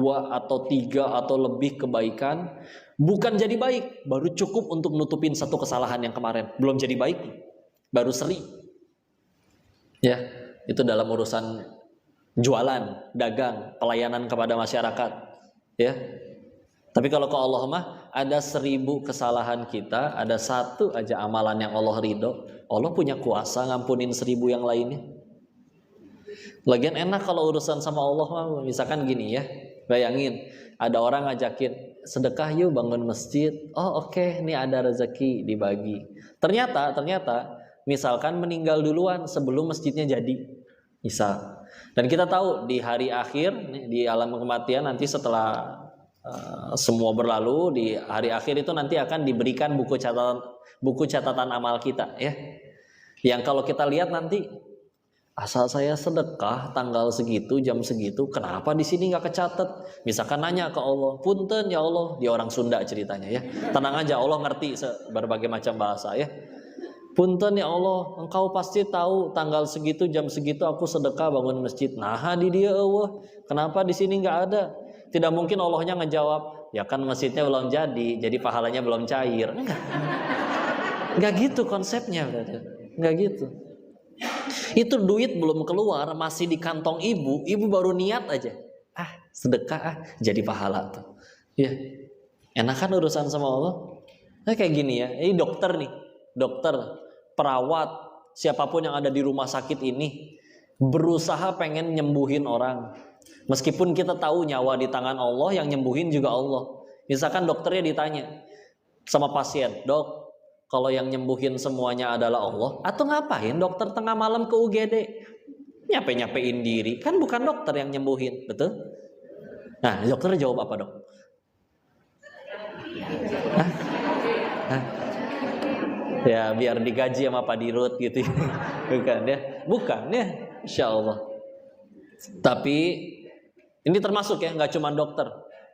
2 atau 3 atau lebih kebaikan, bukan jadi baik, baru cukup untuk nutupin satu kesalahan yang kemarin. Belum jadi baik, baru seri. Ya, itu dalam urusan jualan, dagang, pelayanan kepada masyarakat. Ya. Tapi kalau ke Allah mah ada 1000 kesalahan kita, ada satu aja amalan yang Allah ridho. Allah punya kuasa ngampunin 1000 yang lainnya. Lagian enak kalau urusan sama Allah mah, misalkan gini ya. Bayangin, ada orang ngajakin sedekah yuk bangun masjid. Oh oke, ini ada rezeki dibagi. Ternyata misalkan meninggal duluan sebelum masjidnya jadi. Misal. Dan kita tahu di hari akhir, di alam kematian nanti setelah semua berlalu, di hari akhir itu nanti akan diberikan buku catatan amal kita ya. Yang kalau kita lihat nanti, asal saya sedekah tanggal segitu, jam segitu, kenapa di sini nggak kecatat? Misalkan nanya ke Allah, punten ya Allah, dia orang Sunda ceritanya ya. Tenang aja, Allah ngerti berbagai macam bahasa ya. Punten ya Allah, engkau pasti tahu tanggal segitu, jam segitu aku sedekah bangun masjid. Nah di dia Allah, kenapa di sini nggak ada? Tidak mungkin Allahnya ngejawab, ya kan masjidnya belum jadi pahalanya belum cair. Enggak gitu konsepnya, enggak gitu. Itu duit belum keluar, masih di kantong ibu baru niat aja. Sedekah jadi pahala tuh. Ya. Enakan urusan sama Allah. Nah kayak gini ya, ini dokter nih. Dokter, perawat, siapapun yang ada di rumah sakit ini berusaha pengen nyembuhin orang. Meskipun kita tahu nyawa di tangan Allah, yang nyembuhin juga Allah. Misalkan dokternya ditanya sama pasien, "Dok, kalau yang nyembuhin semuanya adalah Allah, atau ngapain dokter tengah malam ke UGD? Nyape-nyapein diri, kan bukan dokter yang nyembuhin, betul?" Nah, dokter jawab apa, Dok? Ya, biar digaji sama Pak Dirut gitu. Bukan ya? Bukan ya? Insya Allah. Tapi ini termasuk ya, nggak cuma dokter,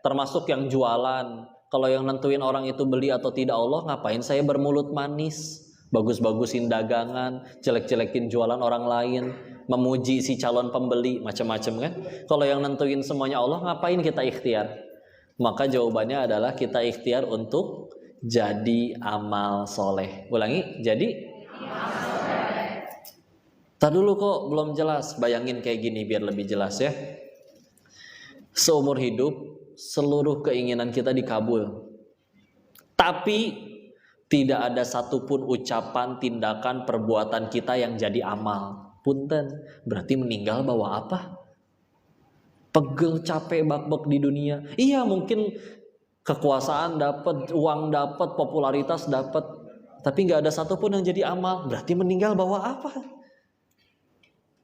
termasuk yang jualan. Kalau yang nentuin orang itu beli atau tidak Allah, ngapain saya bermulut manis, bagus-bagusin dagangan, jelek-jelekin jualan orang lain, memuji si calon pembeli, macam-macam kan? Kalau yang nentuin semuanya Allah, ngapain kita ikhtiar? Maka jawabannya adalah kita ikhtiar untuk jadi amal soleh. Ulangi, jadi amal soleh. Tar dulu kok belum jelas. Bayangin kayak gini biar lebih jelas ya. Seumur hidup seluruh keinginan kita dikabul, tapi tidak ada satupun ucapan, tindakan, perbuatan kita yang jadi amal. Punten, berarti meninggal bawa apa? Pegel, capek, bak-bak di dunia. Iya mungkin kekuasaan dapat, uang dapat, popularitas dapat, tapi nggak ada satupun yang jadi amal. Berarti meninggal bawa apa?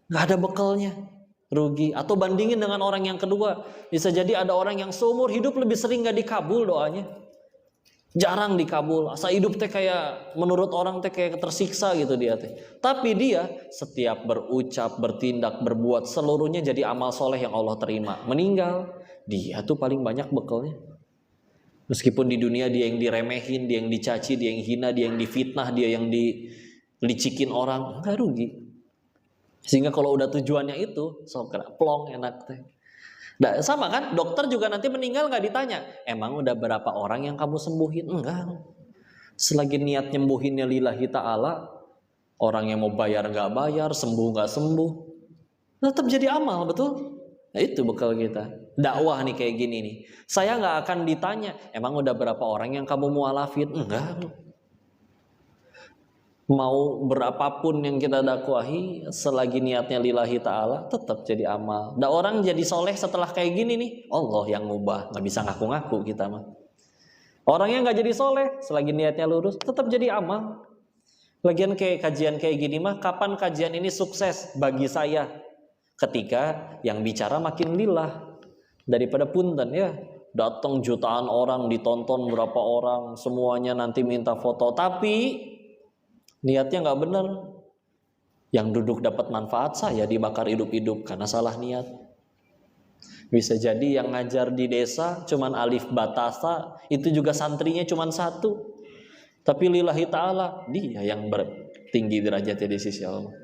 Nggak ada bekalnya. Rugi. Atau bandingin dengan orang yang kedua, bisa jadi ada orang yang seumur hidup lebih sering gak dikabul doanya, jarang dikabul, asa hidup teh kayak menurut orang teh kayak tersiksa gitu dia teh. Tapi dia setiap berucap, bertindak, berbuat seluruhnya jadi amal soleh yang Allah terima. Meninggal, dia tuh paling banyak bekalnya. Meskipun di dunia dia yang diremehin, dia yang dicaci, dia yang hina, dia yang difitnah, dia yang dilicikin orang, nggak rugi. Sehingga kalau udah tujuannya itu, sok kena plong enak teh. Nah, sama kan, dokter juga nanti meninggal nggak ditanya, emang udah berapa orang yang kamu sembuhin? Enggak. Selagi niat nyembuhinnya lillahi ta'ala, orang yang mau bayar nggak bayar, sembuh nggak sembuh, tetap jadi amal, betul? Nah itu bekal kita. Dakwah nih kayak gini nih. Saya nggak akan ditanya, emang udah berapa orang yang kamu mualafin? Enggak. Mau berapapun yang kita dakwahi, selagi niatnya lillahi ta'ala, tetap jadi amal. Dan orang jadi soleh setelah kayak gini nih, Allah yang ngubah, nggak bisa ngaku-ngaku kita mah. Orang yang nggak jadi soleh, selagi niatnya lurus, tetap jadi amal. Lagian kayak kajian kayak gini mah, kapan kajian ini sukses bagi saya? Ketika yang bicara makin lillah, daripada punten ya, datang jutaan orang, ditonton berapa orang, semuanya nanti minta foto, tapi niatnya nggak benar. Yang duduk dapat manfaat, saya dibakar hidup-hidup karena salah niat. Bisa jadi yang ngajar di desa cuman alif batasa, itu juga santrinya cuman satu, tapi lillahi ta'ala, dia yang bertinggi derajatnya di sisi Allah.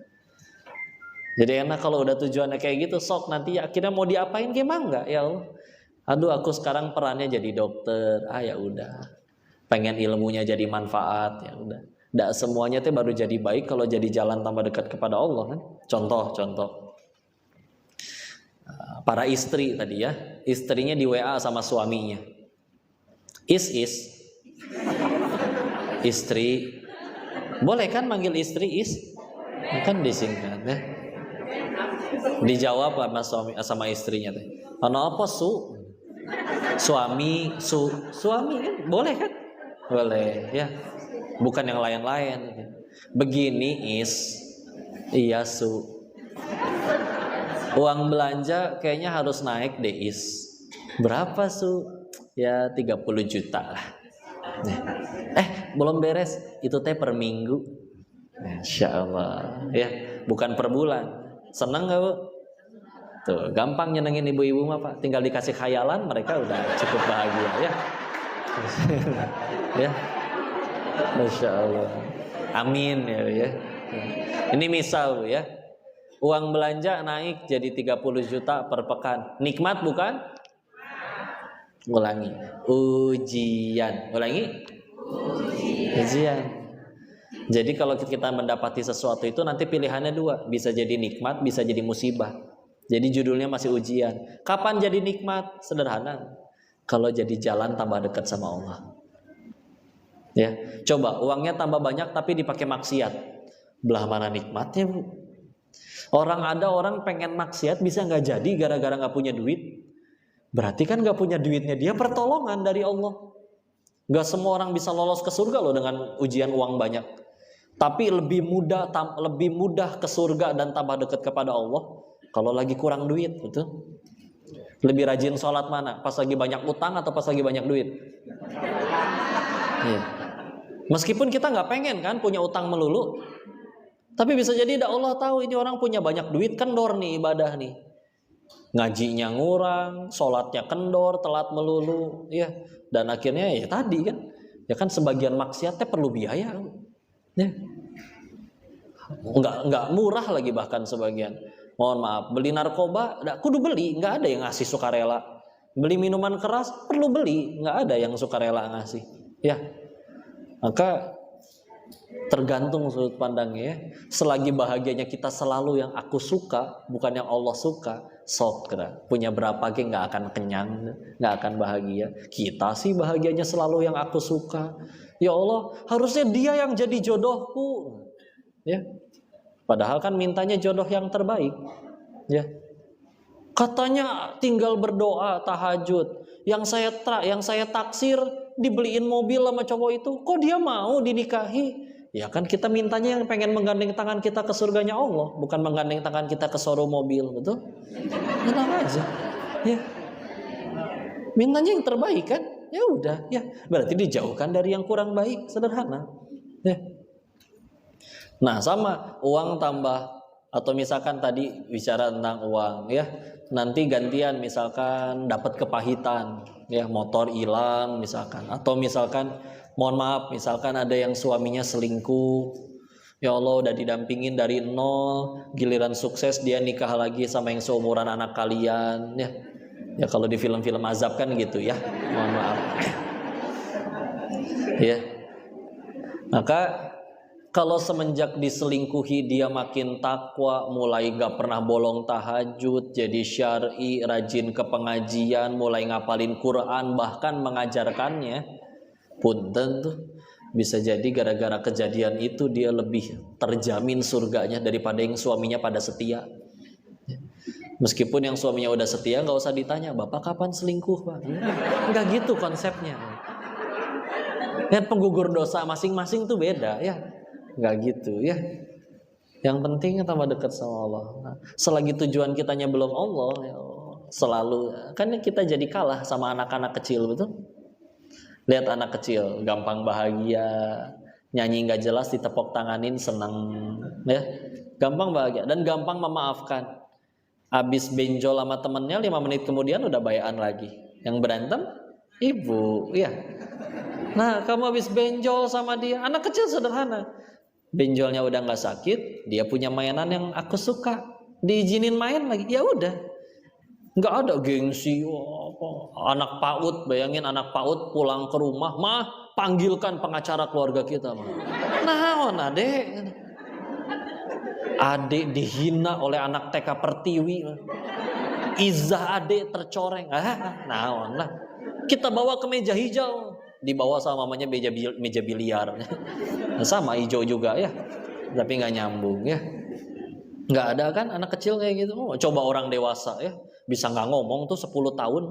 Jadi enak kalau udah tujuannya kayak gitu, sok nanti akhirnya mau diapain gimana enggak ya Allah. Aduh, aku sekarang perannya jadi dokter. Ya udah. Pengen ilmunya jadi manfaat, ya udah. Nggak semuanya teh baru jadi baik kalau jadi jalan tambah dekat kepada Allah kan. Contoh. Para istri tadi ya, istrinya di WA sama suaminya. Istri. Boleh kan manggil istri kan disingkat ya. Dijawab sama istrinya teh. Apa suami kan boleh kan? Boleh ya. Bukan yang lain-lain. Begini iya uang belanja kayaknya harus naik deh Berapa Ya 30 juta lah. Belum beres, itu teh per minggu. Insya Allah ya, bukan per bulan. Senang gak Bu? Tuh, gampang nyenengin ibu-ibu mah Pak. Tinggal dikasih khayalan, mereka udah cukup bahagia ya. Ya, Masya Allah. Amin ya. Ini misal Bu ya, uang belanja naik jadi 30 juta per pekan. Nikmat bukan? Ulangi. Ujian. Jadi kalau kita mendapati sesuatu itu nanti pilihannya dua, bisa jadi nikmat, bisa jadi musibah. Jadi judulnya masih ujian. Kapan jadi nikmat? Sederhana. Kalau jadi jalan tambah dekat sama Allah. Ya, coba uangnya tambah banyak tapi dipakai maksiat. Belah mana nikmatnya Bu? Orang pengen maksiat bisa nggak jadi gara-gara nggak punya duit. Berarti kan nggak punya duitnya dia pertolongan dari Allah. Nggak semua orang bisa lolos ke surga loh dengan ujian uang banyak. Tapi lebih mudah ke surga dan tambah dekat kepada Allah kalau lagi kurang duit, betul? Lebih rajin sholat mana? Pas lagi banyak utang atau pas lagi banyak duit? Iya. Meskipun kita nggak pengen kan punya utang melulu, tapi bisa jadi Allah tahu ini orang punya banyak duit, kendor nih ibadah nih. Ngajinya ngurang, sholatnya kendor, telat melulu, ya. Dan akhirnya ya tadi kan, ya kan sebagian maksiatnya perlu biaya, ya. Nggak murah lagi bahkan sebagian. Mohon maaf, beli narkoba, kudu beli, nggak ada yang ngasih sukarela. Beli minuman keras perlu beli, nggak ada yang sukarela ngasih, ya. Maka tergantung sudut pandangnya ya. Selagi bahagianya kita selalu yang aku suka, bukan yang Allah suka, sok punya berapa ge nggak akan kenyang, nggak akan bahagia. Kita sih bahagianya selalu yang aku suka. Ya Allah, harusnya dia yang jadi jodohku, ya. Padahal kan mintanya jodoh yang terbaik, ya. Katanya tinggal berdoa tahajud. Yang saya taksir dibeliin mobil sama cowok itu, kok dia mau dinikahi? Ya kan kita mintanya yang pengen menggandeng tangan kita ke surganya Allah, bukan menggandeng tangan kita ke showroom mobil, betul? Tenang aja, ya. Mintanya yang terbaik kan? Ya udah, ya. Berarti dijauhkan dari yang kurang baik, sederhana. Ya. Nah, sama uang tambah atau misalkan tadi bicara tentang uang, ya. Nanti gantian misalkan dapat kepahitan, ya, motor hilang misalkan, atau misalkan mohon maaf misalkan ada yang suaminya selingkuh, ya Allah udah didampingin dari nol, giliran sukses dia nikah lagi sama yang seumuran anak kalian, ya. Ya kalau di film-film azab kan gitu ya, mohon maaf. Ya. Maka kalau semenjak diselingkuhi dia makin takwa, mulai gak pernah bolong tahajud, jadi syar'i, rajin ke pengajian, mulai ngapalin Quran, bahkan mengajarkannya, punten tuh bisa jadi gara-gara kejadian itu dia lebih terjamin surganya daripada yang suaminya pada setia. Meskipun yang suaminya udah setia gak usah ditanya, Bapak kapan selingkuh Pak? Enggak gitu konsepnya. Dan penggugur dosa masing-masing tuh beda ya. Nggak gitu ya. Yang penting tambah dekat sama Allah. Nah, selagi tujuan kitanya belum Allah, ya Allah, selalu kan kita jadi kalah sama anak-anak kecil, betul? Lihat anak kecil gampang bahagia, nyanyi nggak jelas ditepok tanganin senang, ya. Gampang bahagia dan gampang memaafkan. Abis benjol sama temennya 5 menit kemudian udah bayaan lagi. Yang berantem ibu, ya. Nah, kamu habis benjol sama dia, anak kecil sederhana. Benjolnya udah nggak sakit, dia punya mainan yang aku suka, diizinin main lagi, ya udah. Nggak ada gengsi. Anak PAUD, bayangin anak PAUD pulang ke rumah, mah panggilkan pengacara keluarga kita, mah. Naon adek? Adik dihina oleh anak TK Pertiwi, izah adik tercoreng. Naon lah. Kita bawa ke meja hijau, dibawa sama mamanya meja biliar. Sama hijau juga ya, tapi nggak nyambung ya. Nggak ada kan anak kecil kayak gitu. Coba orang dewasa ya, bisa nggak ngomong tuh 10 tahun.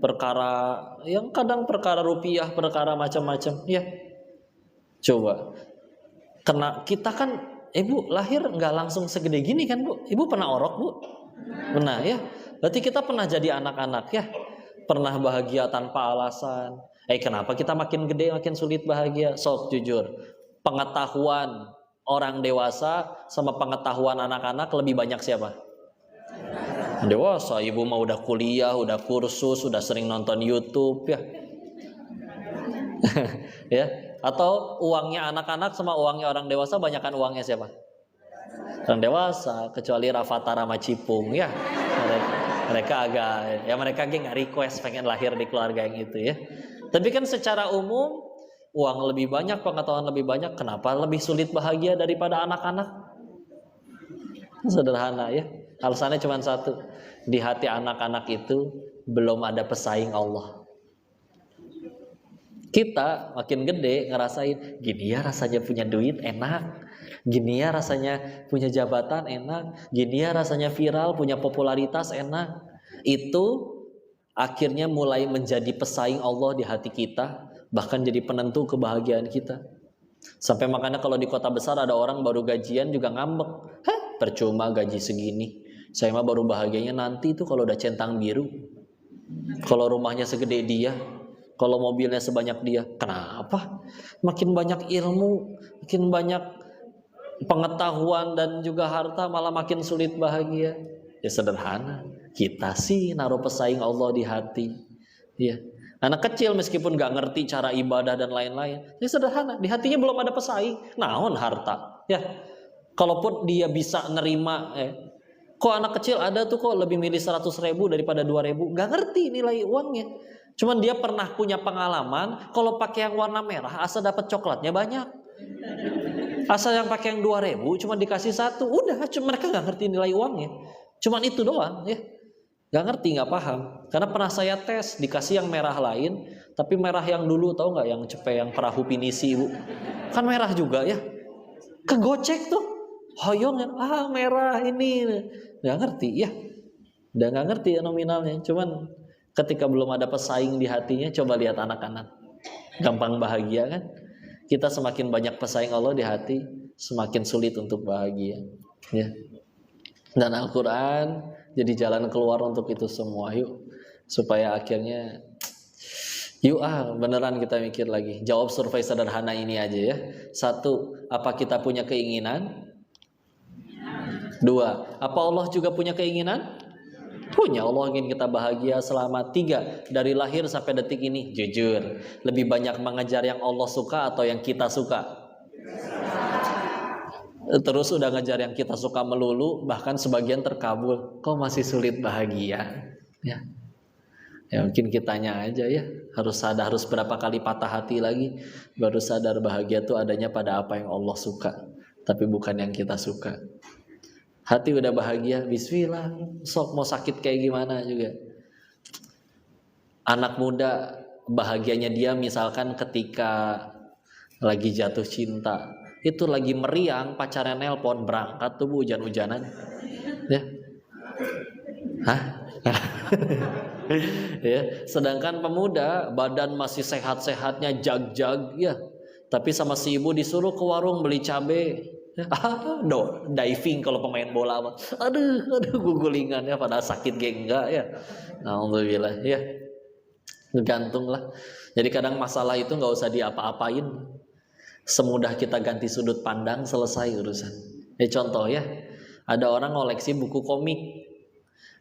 Perkara yang kadang perkara rupiah, perkara macam-macam ya. Coba. Kena kita kan, ibu lahir nggak langsung segede gini kan bu? Ibu pernah orok bu? Pernah ya. Berarti kita pernah jadi anak-anak ya. Pernah bahagia tanpa alasan. Kenapa kita makin gede makin sulit bahagia? Sok jujur. Pengetahuan orang dewasa sama pengetahuan anak-anak lebih banyak siapa? Dewasa. Ibu mah udah kuliah, udah kursus, udah sering nonton YouTube ya. Ya. Atau uangnya anak-anak sama uangnya orang dewasa, banyakan uangnya siapa? Orang dewasa, kecuali Rafatara sama Cipung ya. Mereka agak ya, mereka nggak request pengen lahir di keluarga yang itu ya. Tapi kan secara umum uang lebih banyak, pengetahuan lebih banyak, kenapa lebih sulit bahagia daripada anak-anak? Sederhana ya. Alasannya cuma satu, di hati anak-anak itu belum ada pesaing Allah. Kita makin gede ngerasain, gini ya rasanya punya duit enak, gini ya rasanya punya jabatan enak, gini ya rasanya viral, punya popularitas enak. Itu akhirnya mulai menjadi pesaing Allah di hati kita, bahkan jadi penentu kebahagiaan kita. Sampai makanya kalau di kota besar ada orang baru gajian juga ngambek, percuma gaji segini, saya mah baru bahagianya nanti tuh kalau udah centang biru, kalau rumahnya segede dia, kalau mobilnya sebanyak dia. Kenapa? Makin banyak ilmu, makin banyak pengetahuan dan juga harta, malah makin sulit bahagia. Ya sederhana, kita sih naruh pesaing Allah di hati. Ya, anak kecil meskipun gak ngerti cara ibadah dan lain-lain, ya sederhana, di hatinya belum ada pesaing. Naon harta? Ya, kalaupun dia bisa nerima, kok anak kecil ada tuh kok lebih milih 100.000 daripada 2.000, gak ngerti nilai uangnya. Cuman dia pernah punya pengalaman, kalau pakai yang warna merah, asal dapat coklatnya banyak. Asal yang pakai yang 2.000, cuma dikasih 1, udah, cuma mereka gak ngerti nilai uangnya. Cuman itu doang ya. Gak ngerti, gak paham. Karena pernah saya tes, dikasih yang merah lain, tapi merah yang dulu, tahu gak yang cepet yang perahu pinisi ibu? Kan merah juga ya. Kegocek tuh. Hoyong ya, merah ini. Gak ngerti ya. Udah gak ngerti nominalnya. Cuman ketika belum ada pesaing di hatinya, coba lihat anak-anak. Gampang bahagia kan? Kita semakin banyak pesaing Allah di hati, semakin sulit untuk bahagia. Ya. Dan Al-Quran jadi jalan keluar untuk itu semua. Yuk, supaya akhirnya yuk beneran kita mikir lagi. Jawab survei sederhana ini aja ya. 1, apa kita punya keinginan? 2, apa Allah juga punya keinginan? Punya. Allah ingin kita bahagia selama. 3, dari lahir sampai detik ini, jujur, lebih banyak mengejar yang Allah suka atau yang kita suka? Terus udah ngejar yang kita suka melulu, bahkan sebagian terkabul, kok masih sulit bahagia? Ya, mungkin kitanya aja ya, harus sadar, harus berapa kali patah hati lagi baru sadar bahagia itu adanya pada apa yang Allah suka, tapi bukan yang kita suka. Hati udah bahagia, bismillah, sok mau sakit kayak gimana juga. Anak muda bahagianya dia misalkan ketika lagi jatuh cinta, itu lagi meriang, pacarnya nelpon, berangkat tuh bu, hujan-hujanan ya. Ya, sedangkan pemuda badan masih sehat-sehatnya, jag-jag ya, tapi sama si ibu disuruh ke warung beli cabe, diving kalau pemain bola, aduh gugulingannya pada sakit geng enggak ya. Alhamdulillah ya, tergantung lah. Jadi kadang masalah itu nggak usah diapa-apain, semudah kita ganti sudut pandang, selesai urusan. Contoh ya, ada orang ngoleksi buku komik,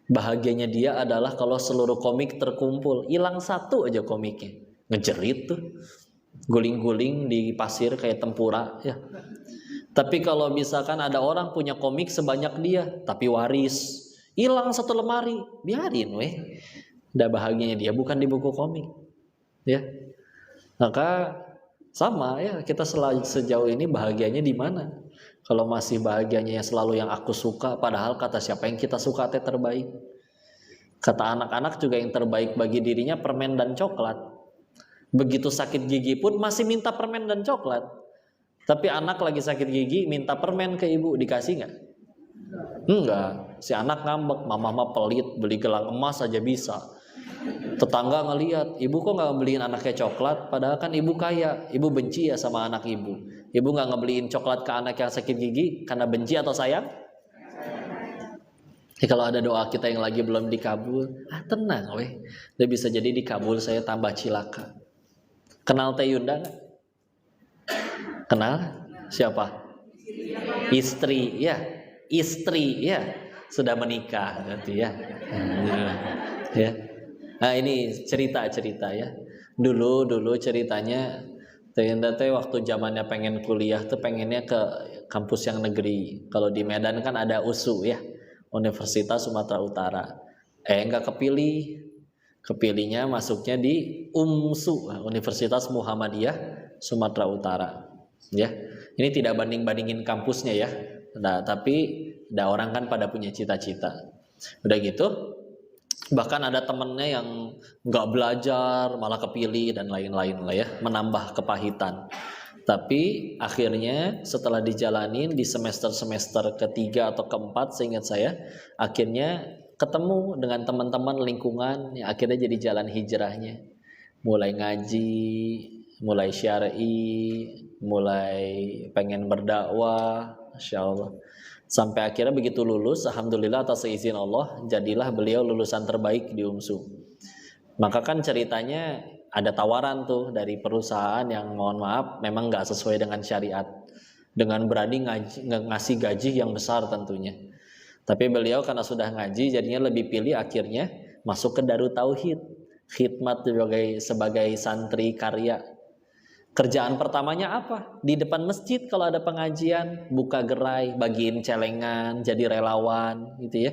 bahagianya dia adalah kalau seluruh komik terkumpul, hilang 1 aja komiknya, ngejerit tuh, guling-guling di pasir kayak tempura ya. Tapi kalau misalkan ada orang punya komik sebanyak dia, tapi waris, Hilang satu lemari, biarin weh. Udah bahagianya dia, bukan di buku komik. Ya. Maka sama ya, kita sejauh ini bahagianya di mana? Kalau masih bahagianya selalu yang aku suka, padahal kata siapa yang kita suka teh terbaik. Kata anak-anak juga yang terbaik bagi dirinya permen dan coklat. Begitu sakit gigi pun masih minta permen dan coklat. Tapi anak lagi sakit gigi minta permen ke ibu, dikasih nggak? Enggak. Si anak ngambek, mama pelit, beli gelang emas aja bisa. Tetangga ngelihat, ibu kok nggak beliin anaknya coklat, padahal kan ibu kaya. Ibu benci ya sama anak ibu. Ibu nggak ngebeliin coklat ke anak yang sakit gigi karena benci atau sayang? Ya, kalau ada doa kita yang lagi belum dikabul, tenang weh, dia bisa jadi dikabul, saya tambah cilaka. Kenal Teh Yunda nggak? Kenal? Siapa? Istri, ya. Istri, ya. Sudah menikah nanti ya. Ya. Nah ini cerita-cerita ya. Dulu ceritanya Teh Yunda teh waktu zamannya pengen kuliah tuh pengennya ke kampus yang negeri. Kalau di Medan kan ada USU ya, Universitas Sumatera Utara. Nggak kepilih. Kepilihnya masuknya di UMSU, Universitas Muhammadiyah Sumatera Utara. Ya, ini tidak banding-bandingin kampusnya ya. Nah, tapi ada orang kan pada punya cita-cita. Udah gitu, bahkan ada temennya yang nggak belajar malah kepilih dan lain-lain lah ya, menambah kepahitan. Tapi akhirnya setelah dijalanin di semester ketiga atau keempat, seingat saya, akhirnya ketemu dengan teman-teman lingkungan yang akhirnya jadi jalan hijrahnya. Mulai ngaji, mulai syar'i, mulai pengen berdakwah, Masya Allah. Sampai akhirnya begitu lulus, alhamdulillah atas izin Allah, jadilah beliau lulusan terbaik di UMSU. Maka kan ceritanya ada tawaran tuh dari perusahaan yang mohon maaf memang nggak sesuai dengan syariat, dengan berani ngasih gaji yang besar tentunya. Tapi beliau karena sudah ngaji jadinya lebih pilih akhirnya masuk ke Darut Tauhid, khidmat sebagai santri karya. Kerjaan pertamanya apa? Di depan masjid kalau ada pengajian, buka gerai, bagiin celengan, jadi relawan gitu ya.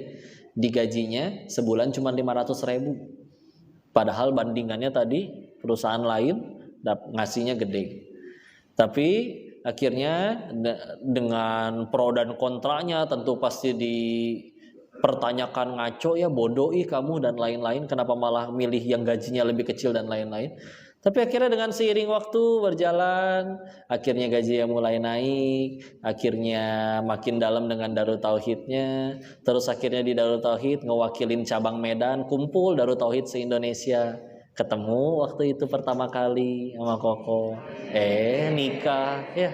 Digajinya sebulan cuma 500.000. Padahal bandingannya tadi perusahaan lain ngasihnya gede. Tapi akhirnya dengan pro dan kontranya tentu pasti dipertanyakan, ngaco ya, bodoh kamu dan lain-lain, kenapa malah milih yang gajinya lebih kecil dan lain-lain. Tapi akhirnya dengan seiring waktu berjalan, akhirnya gajinya mulai naik, akhirnya makin dalam dengan Darut Tauhidnya, terus akhirnya di Darut Tauhid ngewakilin cabang Medan, kumpul Darut Tauhid se-Indonesia. Ketemu waktu itu pertama kali sama Koko, nikah ya.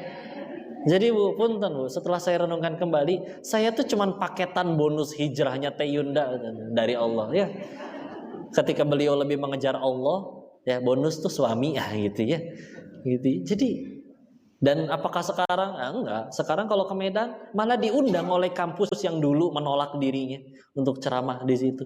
Jadi Bu, punten Bu, setelah saya renungkan kembali, saya tuh cuman paketan bonus hijrahnya Teh Yunda dari Allah ya. Ketika beliau lebih mengejar Allah, ya bonus tuh suami gitu ya. Gitu. Jadi dan apakah sekarang? Enggak. Sekarang kalau ke Medan malah diundang oleh kampus yang dulu menolak dirinya untuk ceramah di situ.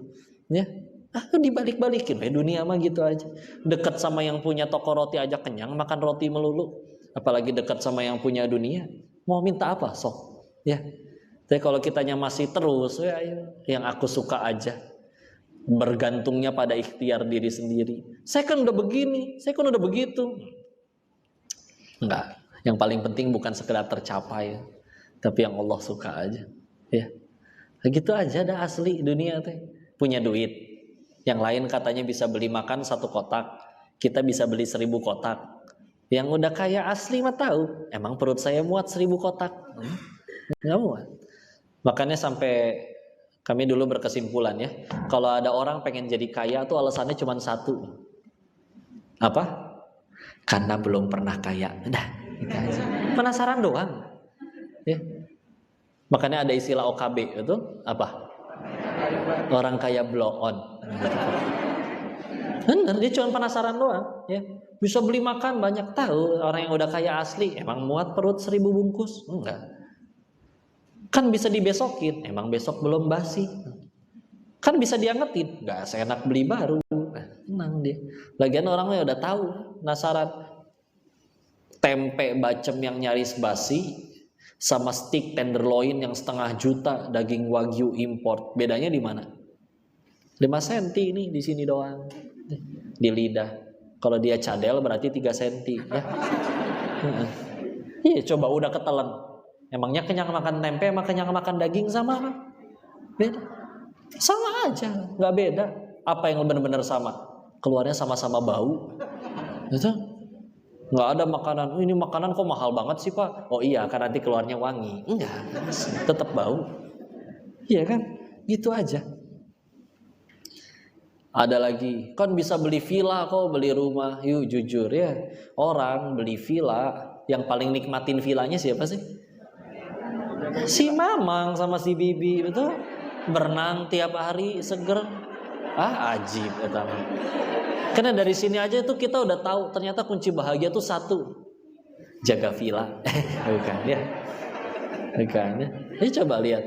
Ya. Dibalik-balikin dunia mah gitu aja. Dekat sama yang punya toko roti aja kenyang, makan roti melulu. Apalagi dekat sama yang punya dunia, mau minta apa sok. Ya. Tapi kalau kitanya masih terus, ya yang aku suka aja. Bergantungnya pada ikhtiar diri sendiri. Saya kan udah begini, saya kan udah begitu. Enggak. Yang paling penting bukan sekedar tercapai, tapi yang Allah suka aja. Ya. Gitu aja dah asli dunia teh. Punya duit. Yang lain katanya bisa beli makan 1 kotak, kita bisa beli 1000 kotak. Yang udah kaya asli mah tahu, emang perut saya muat 1000 kotak? Nggak muat. Makanya sampai kami dulu berkesimpulan ya, kalau ada orang pengen jadi kaya tuh alasannya cuma satu. Apa? Karena belum pernah kaya. Dah, gitu aja. Penasaran doang. Ya. Makanya ada istilah OKB itu apa? Orang kaya blow on. Bener, dia cuma penasaran doang ya. Bisa beli makan banyak, tahu orang yang udah kaya asli emang muat perut 1000 bungkus? Enggak. Kan bisa dibesokin, emang besok belum basi. Kan bisa diangetin, enggak seenak beli baru. Tenang dia. Lagian orangnya udah tahu, penasaran. Tempe bacem yang nyaris basi sama steak tenderloin yang 1,5 juta daging wagyu import. Bedanya di mana? 5 senti ini di sini doang. Di lidah. Kalau dia cadel berarti 3 senti ya. Iya, coba udah ketelan. Emangnya kenyang makan tempe sama kenyang makan daging sama apa? Beda. Sama aja, nggak beda. Apa yang benar-benar sama? Keluarnya sama-sama bau. Gitu. Nggak ada makanan, ini makanan kok mahal banget sih Pak? Oh iya, karena nanti keluarnya wangi. Enggak, tetap bau. Iya kan? Gitu aja. Ada lagi, kan bisa beli villa kok, beli rumah. Yuk jujur ya, orang beli villa, yang paling nikmatin villanya siapa sih? Si Mamang sama si Bibi, betul? Berenang tiap hari, seger. Ajib kata. Karena dari sini aja tuh kita udah tahu ternyata kunci bahagia tuh satu, jaga villa. Bukan ya? Bukan ya? Ini coba lihat,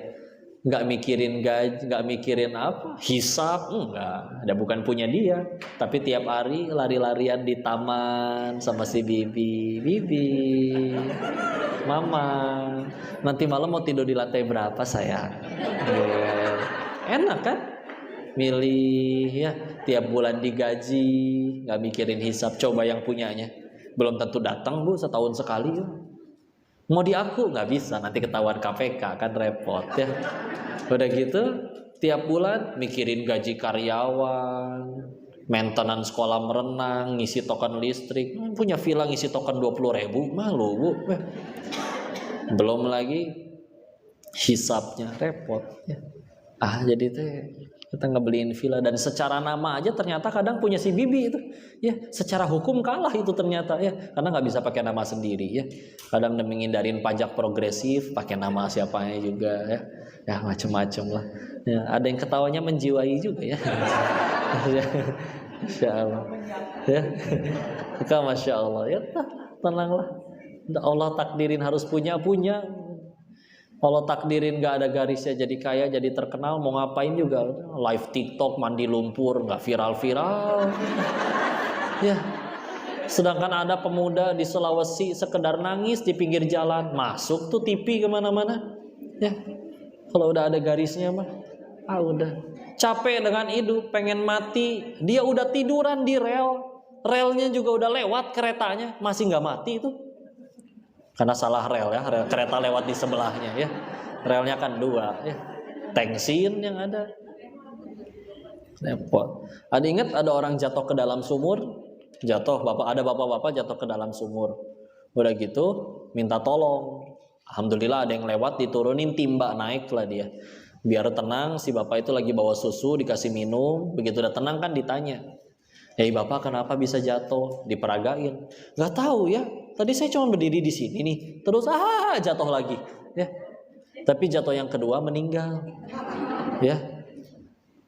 nggak mikirin gaji, nggak mikirin apa, hisab, enggak. Ada bukan punya dia, tapi tiap hari lari-larian di taman sama si Bibi, Mama. Nanti malam mau tidur di lantai berapa sayang? Enak kan? Milih ya, tiap bulan digaji, nggak mikirin hisab. Coba yang punyanya, belum tentu datang Bu, setahun sekali ya. Mau di aku nggak bisa, nanti ketahuan KPK kan repot ya. Udah gitu, tiap bulan mikirin gaji karyawan, maintenance kolam renang, ngisi token listrik. Punya villa ngisi token 20.000, malu Bu. Belum lagi hisabnya repot ya. Jadi teh kita ngebeliin villa, dan secara nama aja ternyata kadang punya si Bibi itu ya, secara hukum kalah itu ternyata ya, karena nggak bisa pakai nama sendiri ya. Kadang demi ngindarin pajak progresif pakai nama siapanya juga ya macem-macem lah ya. Ada yang ketawanya menjiwai juga ya. Masya Allah ya. Masya Allah ya, tenanglah. Allah takdirin harus punya. Kalau takdirin gak ada garisnya jadi kaya, jadi terkenal, mau ngapain juga. Live TikTok, mandi lumpur, gak viral-viral. Ya. Sedangkan ada pemuda di Sulawesi sekedar nangis di pinggir jalan, masuk tuh TV kemana-mana. Ya. Kalau udah ada garisnya mah, udah. Capek dengan hidup, pengen mati, dia udah tiduran di rel. Relnya juga udah lewat keretanya, masih gak mati itu. Karena salah rel ya, kereta lewat di sebelahnya ya. Relnya kan 2 ya. Tengsin yang ada. Repot. Ada ingat ada orang jatuh ke dalam sumur? Ada bapak-bapak jatuh ke dalam sumur. Udah gitu minta tolong. Alhamdulillah ada yang lewat, diturunin timba, naik lah dia. Biar tenang, si bapak itu lagi bawa susu, dikasih minum. Begitu udah tenang kan ditanya, "Hei bapak, kenapa bisa jatuh?" Diperagain. Gak tahu ya. Tadi saya cuma berdiri di sini nih, terus jatuh lagi, ya. Tapi jatuh yang kedua meninggal, ya.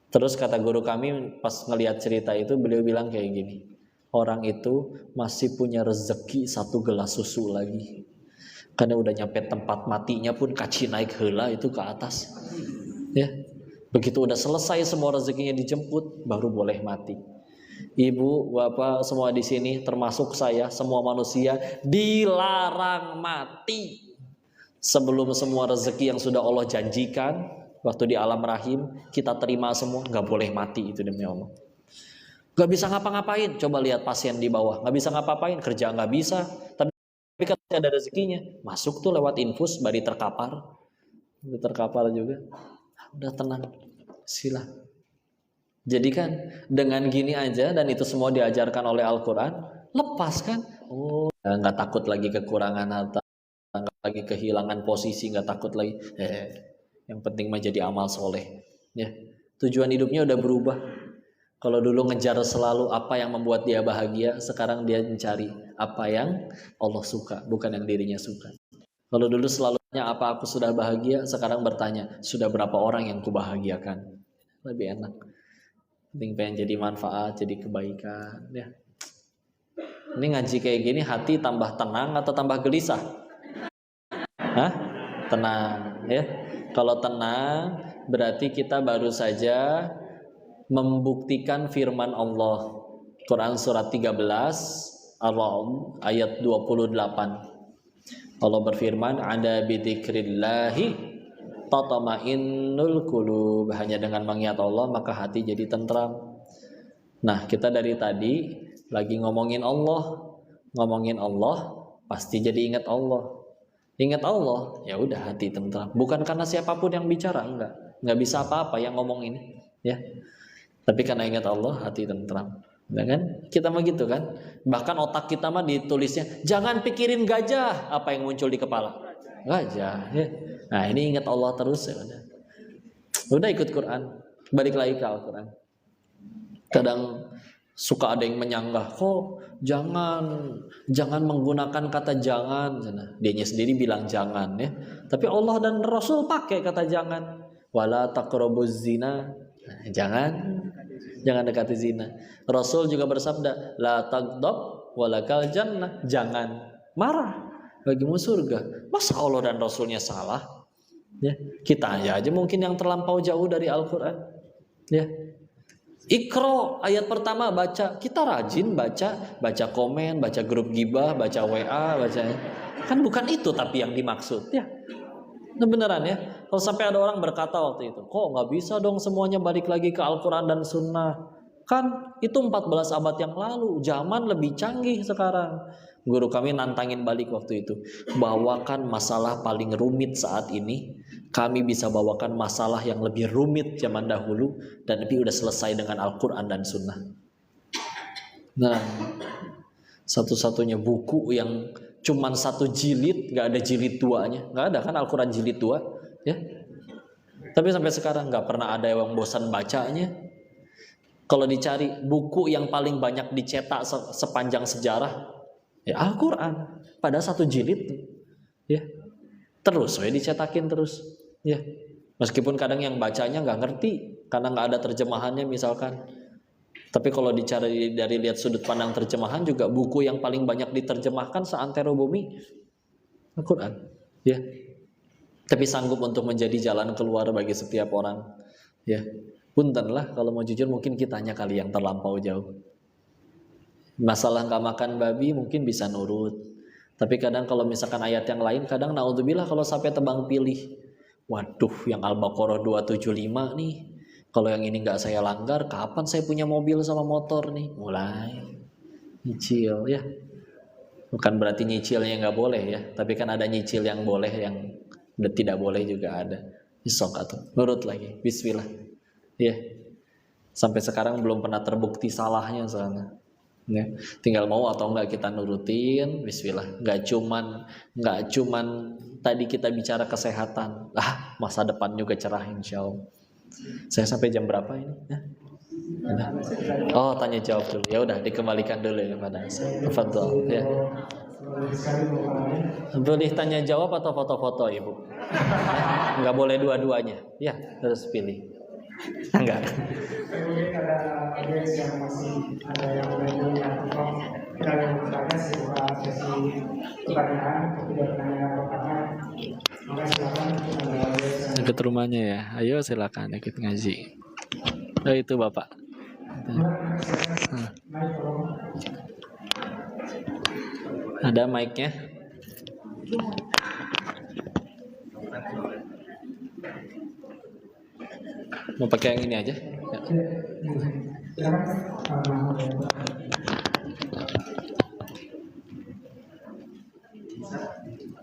Terus kata guru kami pas ngelihat cerita itu, beliau bilang kayak gini, orang itu masih punya rezeki 1 gelas susu lagi, karena udah nyampe tempat matinya pun kaci naik heula itu ke atas, ya. Begitu udah selesai semua rezekinya dijemput, baru boleh mati. Ibu, bapak, semua di sini termasuk saya, semua manusia dilarang mati sebelum semua rezeki yang sudah Allah janjikan waktu di alam rahim kita terima semua. Nggak boleh mati itu demi Allah. Nggak bisa ngapa-ngapain. Coba lihat pasien di bawah, nggak bisa ngapa-ngapain, kerja nggak bisa, tapi kan ada rezekinya, masuk tuh lewat infus, bari terkapar juga. Udah tenang, sila. Jadi kan dengan gini aja, dan itu semua diajarkan oleh Al-Quran, lepas kan? Nggak takut lagi kekurangan harta, nggak lagi kehilangan posisi, nggak takut lagi. Yang penting mah jadi amal soleh. Ya, tujuan hidupnya udah berubah. Kalau dulu ngejar selalu apa yang membuat dia bahagia, sekarang dia mencari apa yang Allah suka, bukan yang dirinya suka. Kalau dulu selalu tanya apa aku sudah bahagia, sekarang bertanya sudah berapa orang yang kubahagiakan. Lebih enak. Pengen jadi manfaat, jadi kebaikan ya. Ini ngaji kayak gini hati tambah tenang atau tambah gelisah? Tenang ya. Kalau tenang berarti kita baru saja membuktikan firman Allah. Quran surat 13 Al-Rum ayat 28. Allah berfirman, "Ada bidzikrillahi tatma'innul qulub." Hanya dengan mengingat Allah maka hati jadi tentram. Nah, kita dari tadi lagi ngomongin Allah, pasti jadi ingat Allah. Ingat Allah, ya udah hati tentram. Bukan karena siapapun yang bicara, enggak bisa apa-apa yang ngomong ini, ya. Tapi karena ingat Allah, hati tentram. Nah, kan? Kita mah gitu kan. Bahkan otak kita mah ditulisnya, jangan pikirin gajah. Apa yang muncul di kepala? Gajah. Ya. Nah, ini ingat Allah terus ya udah. Udah ikut Quran, balik lagi ke Al-Quran. Kadang suka ada yang menyanggah, kok jangan menggunakan kata jangan. Dianya sendiri bilang jangan ya. Tapi Allah dan Rasul pakai kata jangan. Wala taqrabuz zina. Jangan dekati zina. Rasul juga bersabda, la taghdab walakal jannah. Jangan marah, bagimu surga. Masa Allah dan Rasulnya salah? Ya, kita aja mungkin yang terlampau jauh dari Al-Quran. Ya. Iqra ayat pertama baca, kita rajin baca komen, baca grup gibah, baca WA, kan bukan itu tapi yang dimaksud ya. Nah, beneran ya. Kalau sampai ada orang berkata waktu itu, kok nggak bisa dong semuanya balik lagi ke Al-Quran dan Sunnah? Kan itu 14 abad yang lalu, zaman lebih canggih sekarang. Guru kami nantangin balik waktu itu, bawakan masalah paling rumit saat ini, kami bisa bawakan masalah yang lebih rumit zaman dahulu, dan lebih udah selesai dengan Al-Quran dan Sunnah. Nah, satu-satunya buku yang cuman 1 jilid, gak ada jilid 2-nya, gak ada kan Al-Quran jilid 2 ya. Tapi sampai sekarang gak pernah ada yang bosan bacanya. Kalau dicari buku yang paling banyak dicetak sepanjang sejarah, ya Al-Quran pada 1 jilid ya. Terus dicetakin terus ya. Meskipun kadang yang bacanya nggak ngerti karena nggak ada terjemahannya misalkan. Tapi kalau dicari dari lihat sudut pandang terjemahan, juga buku yang paling banyak diterjemahkan seantero bumi Al-Quran ya. Tapi sanggup untuk menjadi jalan keluar bagi setiap orang ya. Punten lah kalau mau jujur, mungkin kitanya kali yang terlampau jauh. Masalah nggak makan babi mungkin bisa nurut, tapi kadang kalau misalkan ayat yang lain, kadang naudzubillah kalau sampai tebang pilih, waduh yang Al-Baqarah 275 nih, kalau yang ini nggak saya langgar, kapan saya punya mobil sama motor nih? Mulai nyicil ya. Bukan berarti nyicilnya nggak boleh ya, tapi kan ada nyicil yang boleh, yang tidak boleh juga ada. Isok atau nurut lagi, bismillah ya. Sampai sekarang belum pernah terbukti salahnya soalnya ya. Tinggal mau atau enggak kita nurutin, bismillah. Enggak cuman tadi kita bicara kesehatan, masa depan juga cerah insya Allah. Saya sampai jam berapa ini ya? Oh, tanya jawab dulu. Ya udah, dikembalikan dulu kepada saya. Tafadhol ya. Boleh tanya jawab atau foto-foto Ibu? Enggak boleh dua-duanya. Ya, harus pilih. Enggak. Mungkin ada audiens yang masih ada yang belum atau kita yang bertanya sebuah sesi pertanyaan ketika pertanyaan pertama, maka silakan ada audiens ikut rumahnya ya. Ayo silakan ikut ngaji. Oh itu Bapak. Ada mic-nya? Mau pakai yang ini aja? Ya.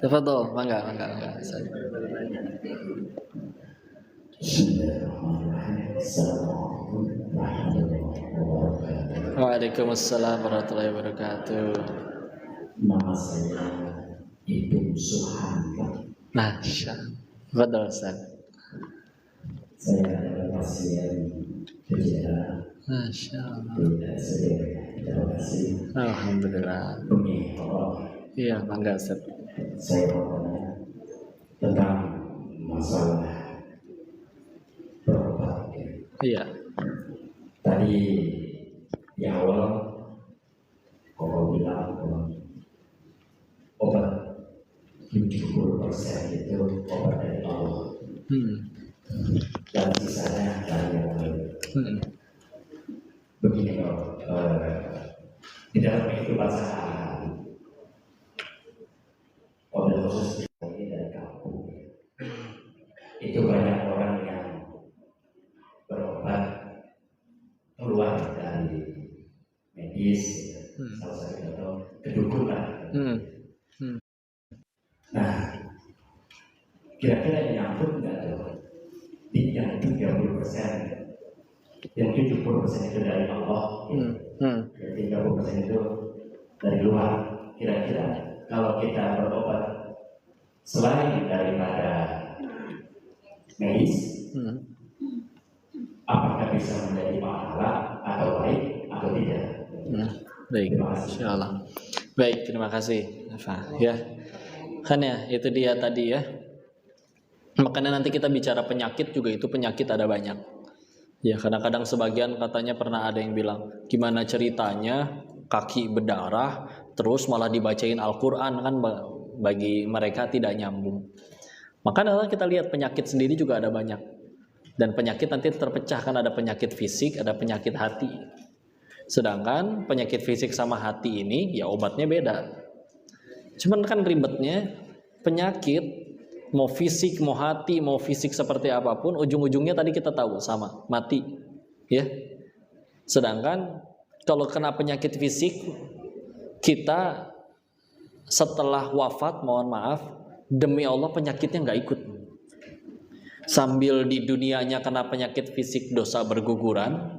Tafadhol, mangga. Waalaikumsalam warahmatullahi wabarakatuh. Nama saya Ibnu Suhanta. Masya Allah. Saya adalah pasien gejala. Masya Allah. Tidak sedih. Terima kasih. Alhamdulillah. Iya, mangga Ustaz. Saya mau tanya tentang masalah berobat. Iya. Tadi di awal kau bilang obat 70% itu obat dari Allah. Dan sisanya dari yang lain. Begini loh, di dalam kehidupan sehari-hari, wabil salah satu contoh kedukunan. Nah, kira-kira nyambut nggak tuh? Yang 30%, yang 70% itu dari Allah, yang 30% itu dari luar. Kira-kira kalau kita berobat selain daripada medis, apakah bisa menjadi pahala atau baik atau tidak? Baik, insyaallah. Baik, terima kasih. Ya, kan ya itu dia tadi ya. Makanya nanti kita bicara penyakit juga, itu penyakit ada banyak. Ya, kadang-kadang sebagian katanya pernah ada yang bilang, gimana ceritanya kaki berdarah terus malah dibacain Al-Quran, kan bagi mereka tidak nyambung. Makanya kita lihat penyakit sendiri juga ada banyak. Dan penyakit nanti terpecah, kan ada penyakit fisik, ada penyakit hati. Sedangkan penyakit fisik sama hati ini ya obatnya beda. Cuman kan ribetnya penyakit mau fisik, mau hati, mau fisik seperti apapun, ujung-ujungnya tadi kita tahu sama, mati. Ya. Sedangkan kalau kena penyakit fisik, kita setelah wafat, mohon maaf, demi Allah penyakitnya nggak ikut. Sambil di dunianya kena penyakit fisik, dosa berguguran.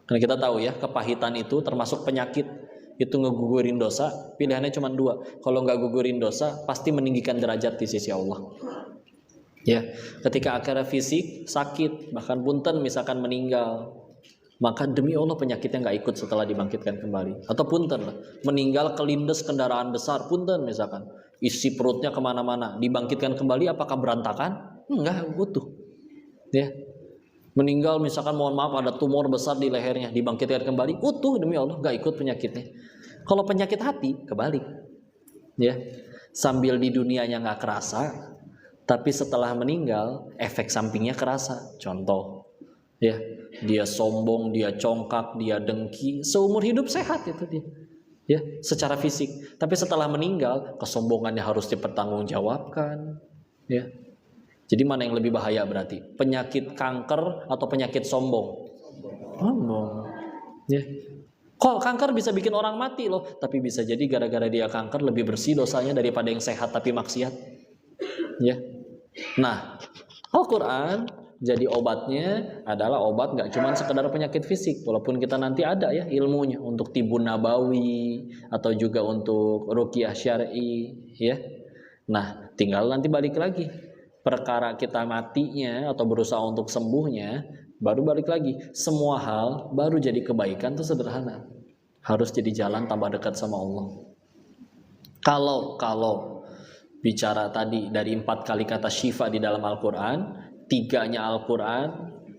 Karena kita tahu ya, kepahitan itu termasuk penyakit. Itu ngegugurin dosa, pilihannya cuma dua. Kalau nggak gugurin dosa, pasti meninggikan derajat di sisi Allah. Ya, ketika akhirnya fisik sakit, bahkan punten misalkan meninggal, maka demi Allah penyakitnya nggak ikut setelah dibangkitkan kembali. Atau punten lah, meninggal kelindes kendaraan besar, punten misalkan, isi perutnya kemana-mana, dibangkitkan kembali, apakah berantakan? Enggak, utuh. Ya. Meninggal misalkan mohon maaf ada tumor besar di lehernya, dibangkitkan kembali, utuh demi Allah, gak ikut penyakitnya. Kalau penyakit hati kebalik, ya, sambil di dunianya gak kerasa, tapi setelah meninggal efek sampingnya kerasa. Contoh, ya, dia sombong, dia congkak, dia dengki, seumur hidup sehat itu dia, ya, secara fisik. Tapi setelah meninggal kesombongannya harus dipertanggungjawabkan, ya. Jadi mana yang lebih bahaya berarti? Penyakit kanker atau penyakit sombong? Sombong. Ya. Kok kanker bisa bikin orang mati loh? Tapi bisa jadi gara-gara dia kanker lebih bersih dosanya daripada yang sehat tapi maksiat. Ya. Nah, Al-Quran jadi obatnya adalah obat nggak cuma sekedar penyakit fisik. Walaupun kita nanti ada ya ilmunya untuk tibun nabawi atau juga untuk ruqyah syar'i. Ya. Nah, tinggal nanti balik lagi. Perkara kita matinya atau berusaha untuk sembuhnya, baru balik lagi. Semua hal baru jadi kebaikan itu sederhana. Harus jadi jalan tambah dekat sama Allah. Kalau bicara tadi dari 4 kali kata syifa di dalam Al-Quran, 3-nya Al-Quran,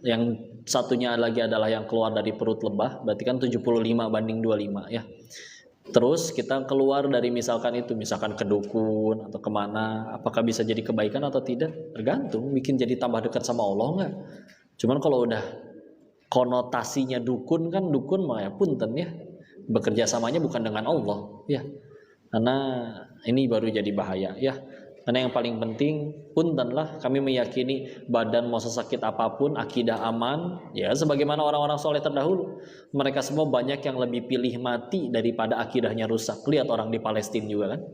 yang satunya lagi adalah yang keluar dari perut lebah, berarti kan 75/25 ya. Terus kita keluar dari misalkan ke dukun atau kemana, apakah bisa jadi kebaikan atau tidak? Tergantung, bikin jadi tambah dekat sama Allah enggak? Cuman kalau udah konotasinya dukun, kan dukun mah ya punten ya, bekerja samanya bukan dengan Allah ya, karena ini baru jadi bahaya ya. Karena yang paling penting, puntenlah kami meyakini badan mau sesakit apapun, akidah aman, ya sebagaimana orang-orang soleh terdahulu. Mereka semua banyak yang lebih pilih mati daripada akidahnya rusak. Lihat orang di Palestina juga kan,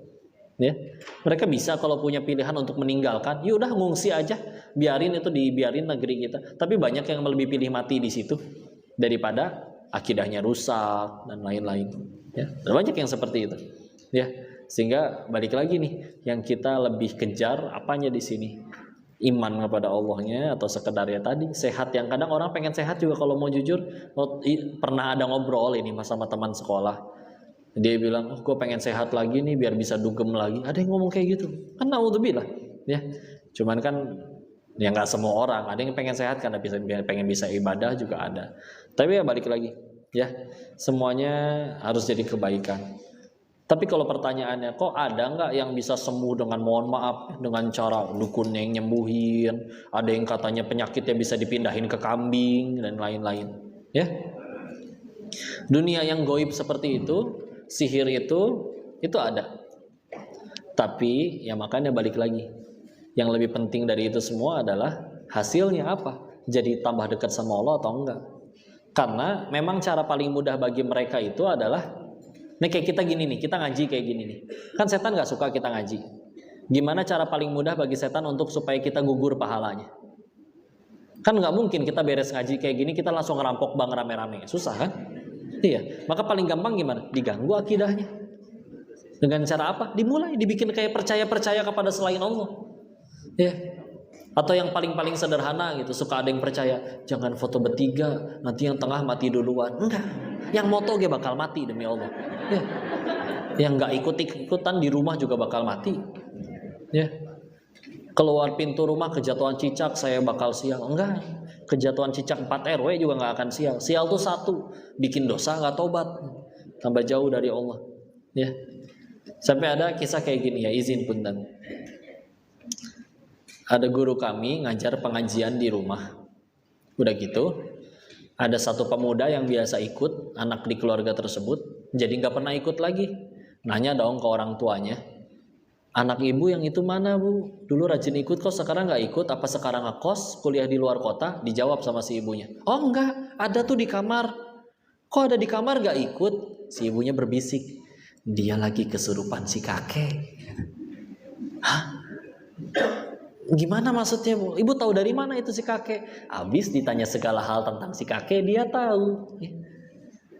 ya. Mereka bisa kalau punya pilihan untuk meninggalkan, ya udah ngungsi aja, biarin negeri kita. Tapi banyak yang lebih pilih mati di situ daripada akidahnya rusak dan lain-lain. Ya, banyak yang seperti itu, ya. Sehingga balik lagi nih, yang kita lebih kejar apanya di sini? Iman kepada Allahnya atau sekedar ya tadi sehat? Yang kadang orang pengen sehat juga kalau mau jujur. Pernah ada ngobrol ini sama teman sekolah. Dia bilang, gue pengen sehat lagi nih biar bisa dugem lagi. Ada yang ngomong kayak gitu. Kan naudzubillah, ya. Cuman kan ya nggak semua orang. Ada yang pengen sehat karena pengen bisa ibadah juga ada. Tapi ya balik lagi, ya semuanya harus jadi kebaikan. Tapi kalau pertanyaannya, kok ada nggak yang bisa sembuh dengan mohon maaf dengan cara dukun yang nyembuhin? Ada yang katanya penyakitnya bisa dipindahin ke kambing dan lain-lain. Ya, dunia yang goib seperti itu, sihir itu ada. Tapi ya makanya balik lagi, yang lebih penting dari itu semua adalah hasilnya apa? Jadi tambah dekat sama Allah atau enggak? Karena memang cara paling mudah bagi mereka itu adalah Nih kayak kita gini nih, kita ngaji kayak gini nih. Kan setan nggak suka kita ngaji. Gimana cara paling mudah bagi setan untuk supaya kita gugur pahalanya? Kan nggak mungkin kita beres ngaji kayak gini kita langsung ngerampok bank rame-rame, susah kan? Iya, maka paling gampang gimana? Diganggu akidahnya. Dengan cara apa? Dimulai dibikin kayak percaya kepada selain Allah. Ya. Atau yang paling sederhana gitu, suka ada yang percaya jangan foto bertiga, nanti yang tengah mati duluan. Enggak. Yang moto ge bakal mati demi Allah. Ya. Yang nggak ikut-ikutan di rumah juga bakal mati. Ya. Keluar pintu rumah kejatuhan cicak saya bakal sial. Enggak. Kejatuhan cicak 4 RW juga nggak akan sial. Sial tuh 1, bikin dosa nggak tobat, tambah jauh dari Allah. Ya. Sampai ada kisah kayak gini ya, izin punten. Ada guru kami ngajar pengajian di rumah. Udah gitu, ada satu pemuda yang biasa ikut, anak di keluarga tersebut, jadi nggak pernah ikut lagi. Nanya dong ke orang tuanya, anak ibu yang itu mana bu? Dulu rajin ikut kok sekarang nggak ikut, apa sekarang ngekos, kuliah di luar kota? Dijawab sama si ibunya, oh enggak, ada tuh di kamar. Kok ada di kamar nggak ikut? Si ibunya berbisik, dia lagi kesurupan si kakek. Hah? Gimana maksudnya bu? Ibu tahu dari mana itu si kakek? Habis ditanya segala hal tentang si kakek dia tahu.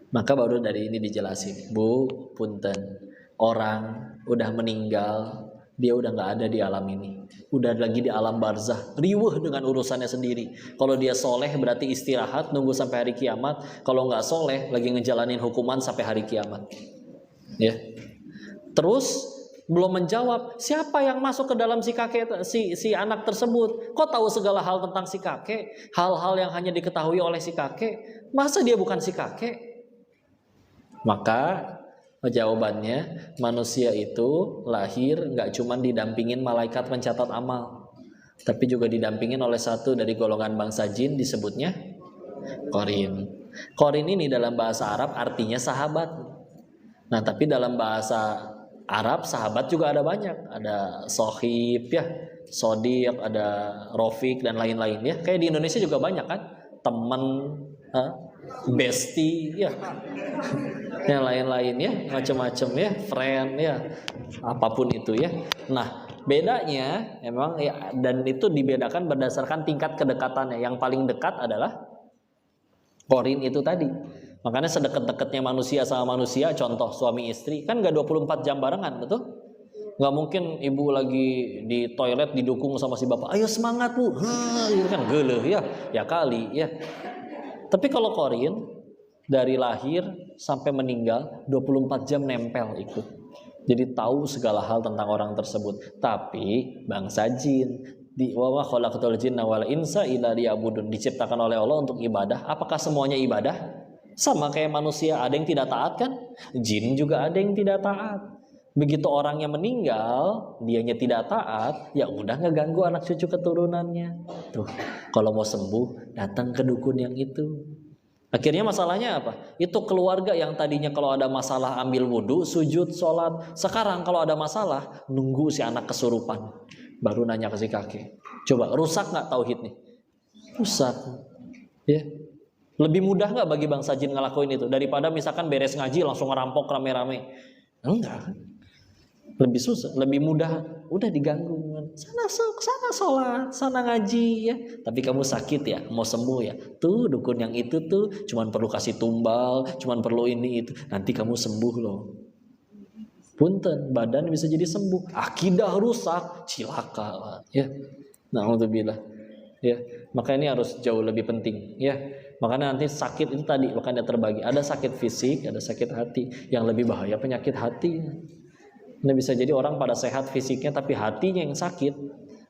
Maka baru dari ini dijelasin, bu, punten, orang udah meninggal, dia udah nggak ada di alam ini, udah lagi di alam barzah, riweuh dengan urusannya sendiri. Kalau dia soleh berarti istirahat nunggu sampai hari kiamat. Kalau nggak soleh lagi ngejalanin hukuman sampai hari kiamat. Ya. Terus belum menjawab siapa yang masuk ke dalam si kakek, si anak tersebut. Kok tahu segala hal tentang si kakek, hal-hal yang hanya diketahui oleh si kakek. Masa dia bukan si kakek? Maka jawabannya, manusia itu lahir nggak cuma didampingin malaikat pencatat amal, tapi juga didampingin oleh satu dari golongan bangsa jin, disebutnya Qarin. Qarin ini dalam bahasa Arab artinya sahabat. Nah, tapi dalam bahasa Arab sahabat juga ada banyak, ada sohib ya, sodiq, ada rofik dan lain-lain ya. Kayak di Indonesia juga banyak kan, teman, bestie ya, yang lain-lain ya, macam-macam ya, friend ya, apapun itu ya. Nah, bedanya emang ya, dan itu dibedakan berdasarkan tingkat kedekatannya. Yang paling dekat adalah Qarin itu tadi. Makanya sedekat-dekatnya manusia sama manusia, contoh suami istri, kan gak 24 jam barengan, betul? Gak mungkin ibu lagi di toilet didukung sama si bapak, ayo semangat bu, gitu kan, geleh ya kali ya. Tapi kalau Qarin, dari lahir sampai meninggal 24 jam nempel ikut. Jadi tahu segala hal tentang orang tersebut. Tapi bangsa jin, wa ma khalaqatul jinna wal insa illa liya'budun, diciptakan oleh Allah untuk ibadah. Apakah semuanya ibadah? Sama kayak manusia, ada yang tidak taat kan? Jin juga ada yang tidak taat. Begitu orangnya meninggal, dianya tidak taat, ya udah ngeganggu anak cucu keturunannya. Tuh, kalau mau sembuh, datang ke dukun yang itu. Akhirnya masalahnya apa? Itu keluarga yang tadinya kalau ada masalah ambil wudhu, sujud, sholat. Sekarang kalau ada masalah, nunggu si anak kesurupan, baru nanya ke si kakek. Coba, rusak nggak tauhidnya? Rusak. Ya. Lebih mudah nggak bagi bangsa jin ngelakuin itu daripada misalkan beres ngaji langsung ngerampok rame-rame? Enggak. Lebih susah, lebih mudah. Udah diganggu, sana sholat, sana ngaji ya. Tapi kamu sakit ya, mau sembuh ya. Tuh dukun yang itu tuh cuman perlu kasih tumbal, cuman perlu ini itu. Nanti kamu sembuh loh. Punten, badan bisa jadi sembuh. Akidah rusak, cilaka ya. Na'udzubillah. Ya, maka ini harus jauh lebih penting ya. Makanya nanti sakit itu tadi makanya terbagi. Ada sakit fisik, ada sakit hati. Yang lebih bahaya penyakit hati. Ini bisa jadi orang pada sehat fisiknya tapi hatinya yang sakit,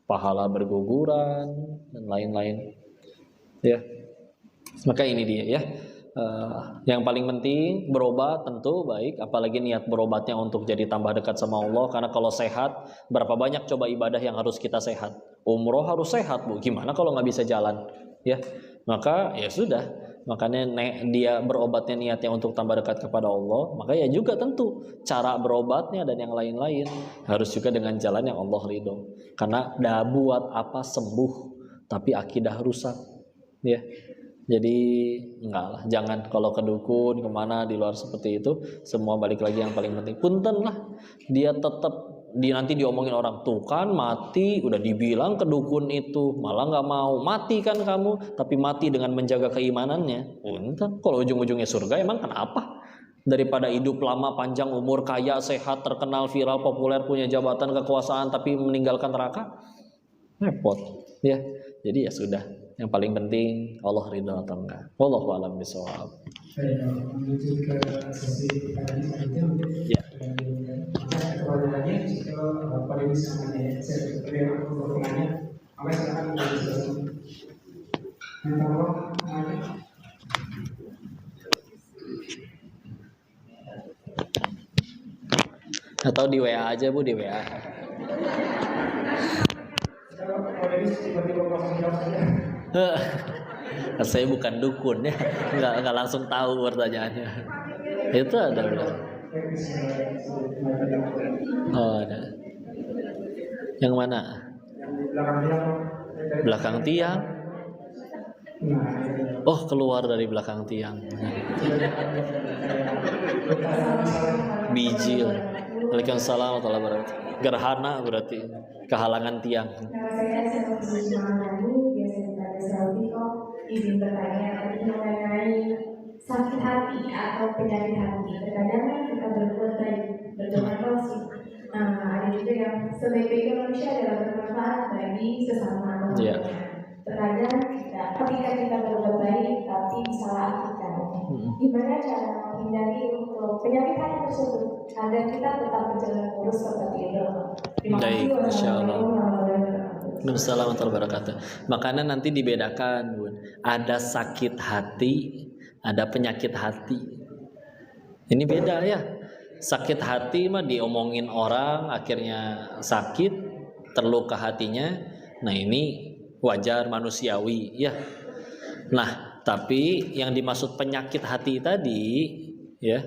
pahala berguguran dan lain-lain. Ya, maka ini dia ya. Yang paling penting berobat tentu baik, apalagi niat berobatnya untuk jadi tambah dekat sama Allah. Karena kalau sehat, berapa banyak coba ibadah yang harus kita sehat. Umroh harus sehat bu, gimana kalau nggak bisa jalan? Ya, maka ya sudah. Makanya dia berobatnya niatnya untuk tambah dekat kepada Allah. Maka ya juga tentu cara berobatnya dan yang lain-lain harus juga dengan jalan yang Allah ridho. Karena dah buat apa sembuh tapi akidah rusak, ya. Jadi enggak lah, jangan kalau ke dukun kemana di luar seperti itu, semua balik lagi yang paling penting. Punten lah, dia tetap nanti diomongin orang tuh kan mati, udah dibilang ke dukun itu malah nggak mau, mati kan kamu, tapi mati dengan menjaga keimanannya. Punten, kalau ujung-ujungnya surga emang kenapa? Daripada hidup lama, panjang umur, kaya, sehat, terkenal, viral, populer, punya jabatan, kekuasaan, tapi meninggalkan neraka, repot, ya. Jadi ya sudah. Yang paling penting Allah ridha atau enggak. Wallahu a'lam bishawab. Menuju ke sesi pertanyaan selanjutnya mungkin. Ya. Pertanyaannya jika pada misalnya saya seperti yang aku bertanya, maka silakan berdiskusi. Minta tolong nanya. Atau di WA aja Bu, di WA. Kalau tiba-tiba kosong jawab saja. Saya bukan dukun ya, nggak langsung tahu pertanyaannya. Itu ada belum? Oh ada. Yang mana? Belakang tiang. Oh keluar dari belakang tiang. Bijil. Waalaikumsalam warahmatullahi wabarakatuh. Gerhana berarti kehalangan tiang. Saya seperti Mami biasa ditanya selfie kok izin bertanya mengenai sakit hati atau penyakit hati. Terkadang kan kita berbuat baik, berdoa sih. Ada juga yang sebaik-baiknya manusia adalah bermanfaat bagi sesama manusia. Terkadang ketika kita berbuat baik tapi disalahkan. Gimana cara menghindari untuk penyakit hati tersebut agar kita tetap berjalan lurus seperti itu? Baik, Masya Allah. Assalamualaikum warahmatullahi wabarakatuh. Makanya nanti dibedakan, Bun. Ada sakit hati, ada penyakit hati. Ini beda ya. Sakit hati mah diomongin orang, akhirnya sakit, terluka hatinya. Nah ini wajar manusiawi ya. Nah tapi yang dimaksud penyakit hati tadi ya.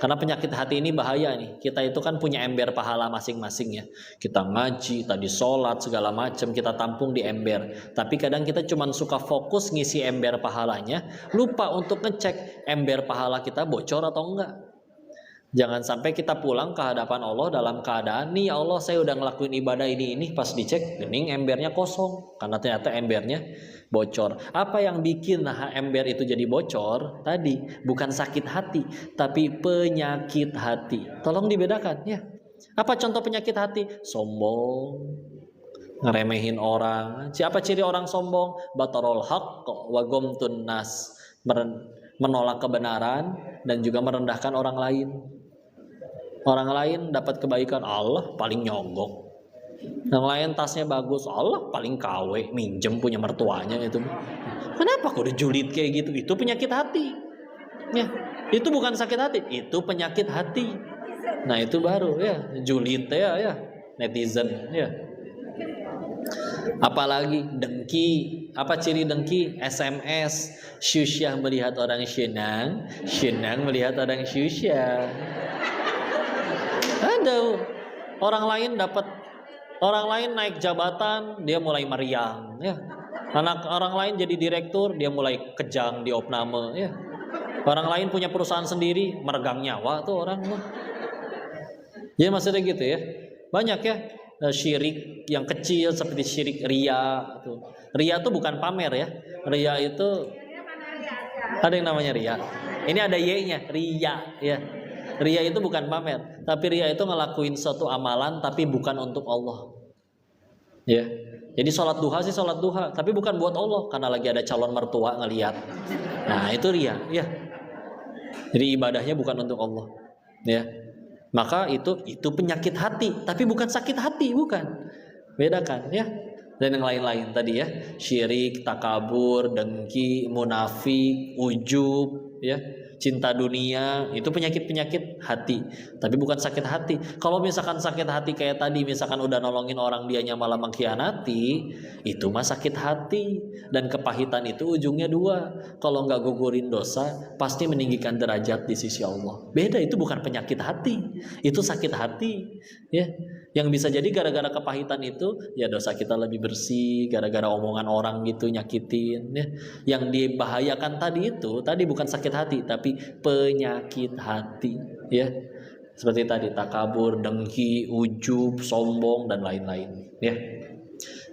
Karena penyakit hati ini bahaya nih. Kita itu kan punya ember pahala masing-masing ya. Kita ngaji, tadi sholat, segala macam kita tampung di ember. Tapi kadang kita cuma suka fokus ngisi ember pahalanya, lupa untuk ngecek ember pahala kita bocor atau enggak. Jangan sampai kita pulang ke hadapan Allah dalam keadaan, nih ya Allah saya udah ngelakuin ibadah ini pas dicek, gening embernya kosong. Karena ternyata embernya bocor. Apa yang bikin ember itu jadi bocor tadi bukan sakit hati tapi penyakit hati. Tolong dibedakan ya. Apa contoh penyakit hati? Sombong, ngeremehin orang. Siapa ciri orang sombong? Batarul haqq wa ghamtun nas, menolak kebenaran dan juga merendahkan orang lain. Orang lain dapat kebaikan, Allah paling nyogok. Yang lain tasnya bagus, Allah paling KW, minjem punya mertuanya itu. Kenapa kok dijulit kayak gitu? Itu penyakit hati. Ya, itu bukan sakit hati, itu penyakit hati. Nah itu baru ya, julid ya, netizen ya. Apalagi dengki. Apa ciri dengki? SMS. Syusyah melihat orang senang, senang melihat orang syusyah. Ada orang lain naik jabatan, dia mulai meriang ya. Orang lain jadi direktur, dia mulai kejang di opname ya. Orang lain punya perusahaan sendiri, meregang nyawa tuh orang. Ya maksudnya gitu ya. Banyak ya syirik yang kecil seperti syirik ria tuh. Ria itu bukan pamer ya. Ria itu ada yang namanya ria. Ini ada y-nya, ria ya. Ria itu bukan pamer, tapi ria itu ngelakuin suatu amalan tapi bukan untuk Allah. Ya. Jadi sholat duha sih sholat duha, tapi bukan buat Allah karena lagi ada calon mertua ngelihat. Nah, itu ria, ya. Jadi ibadahnya bukan untuk Allah. Ya. Maka itu penyakit hati, tapi bukan sakit hati, bukan. Bedakan ya. Dan yang lain-lain tadi ya, syirik, takabur, dengki, munafik, ujub, ya. cinta dunia, itu penyakit-penyakit hati. Tapi bukan sakit hati. Kalau misalkan sakit hati kayak tadi, misalkan udah nolongin orang dianya malah mengkhianati, itu mah sakit hati. Dan kepahitan itu ujungnya dua. Kalau nggak gugurin dosa, pasti meninggikan derajat di sisi Allah. Beda, itu bukan penyakit hati, itu sakit hati. Ya, yang bisa jadi gara-gara kepahitan itu, ya dosa kita lebih bersih, gara-gara omongan orang gitu nyakitin. Ya. Yang dibahayakan tadi itu, tadi bukan sakit hati, tapi penyakit hati, ya. Seperti tadi takabur, dengki, ujub, sombong dan lain-lain, ya.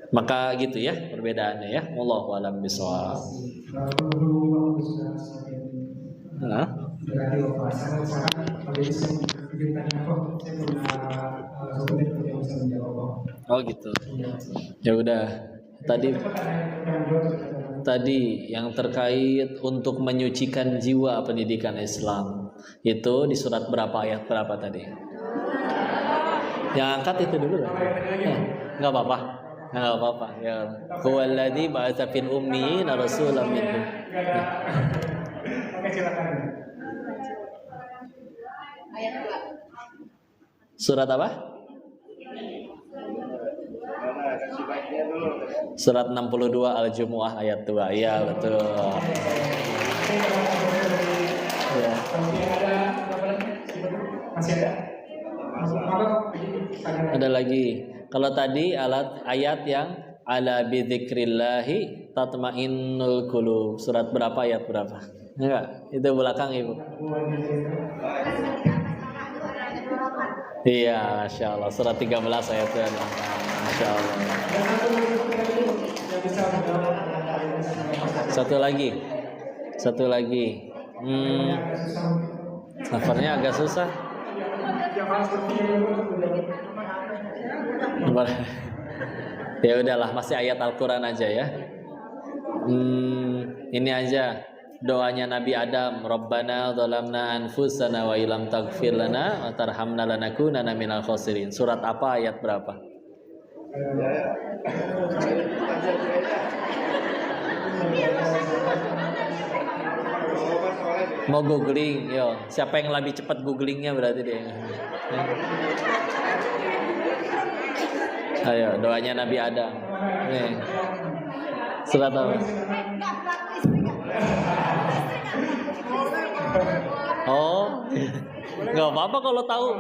Maka gitu ya perbedaannya ya. Wallahu a'lam bishawab. Berarti saya sekarang kalau ini saya ingin tanya kok, saya punya sobat yang bisa menjawab. Oh gitu. Ya udah. Tadi yang terkait untuk menyucikan jiwa pendidikan Islam itu di surat berapa, ayat berapa tadi? Yang angkat itu dulu lah. Nggak apa-apa. Nggak apa-apa. Ya. Huwallazi ba'atsa fil ummiyina rasulan minhum. Oke, silakan. Surat apa? Surat 62 Al-Jumu'ah ayat 2. Iya, betul. Ya. Masih ada? Ada lagi. Kalau tadi ayat yang ala bidzikrillahi tatmainnul qulub. Surat berapa, ayat berapa? Enggak, itu belakang Ibu. Iya, Masya Allah. Surat 13 ayat 2. Masya Allah. Satu lagi. Nafarnya agak susah. Ya udahlah, masih ayat Al-Quran aja ya. Ini aja doanya Nabi Adam, Rabbana dhalamna anfusana wa illam taghfir lana wa tarhamna lanakunanna minal khasirin. Surat apa, ayat berapa? Mau googling, yo. Siapa yang lebih cepat googlingnya berarti dia. Ayo, doanya Nabi Adam. Nih. Surat apa? Oh, nggak apa-apa kalau tahu.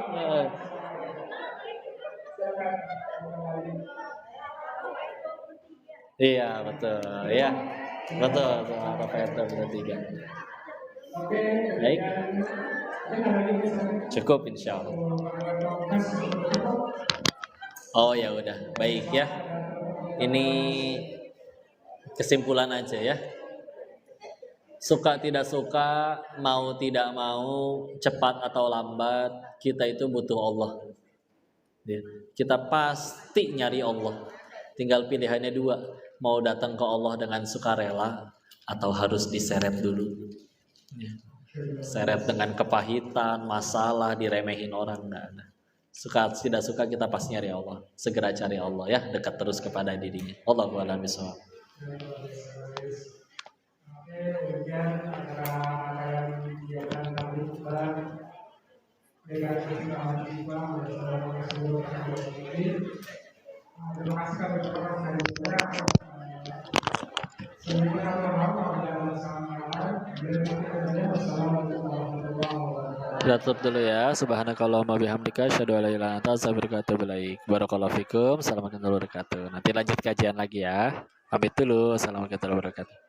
Iya, betul. Ya, betul. Al-Fatihah berarti 3. Baik. Cukup insya Allah. Oh ya udah, baik ya. Ini kesimpulan aja ya. Suka tidak suka, mau tidak mau, cepat atau lambat, kita itu butuh Allah. Kita pasti nyari Allah. Tinggal pilihannya 2, mau datang ke Allah dengan sukarela atau harus diseret dulu. Seret dengan kepahitan, masalah, diremehin orang, enggak ada. Suka tidak suka, kita pasti nyari Allah. Segera cari Allah ya, dekat terus kepada dirinya. Allahu a'lam bishawab. Kemudian antara yang kegiatan tadi negatif mahasiswa terima kasih kami ucapkan dari saya. Semoga kita tutup dulu ya. Subhanakallahumma bihamdika asyhadu an la ilaha illa anta astaghfiruka wa atubu ilaik. Barakallahu fikum. Assalamualaikum warahmatullahi wabarakatuh. Nanti lanjut kajian lagi ya. Pamit dulu. Assalamualaikum warahmatullahi wabarakatuh.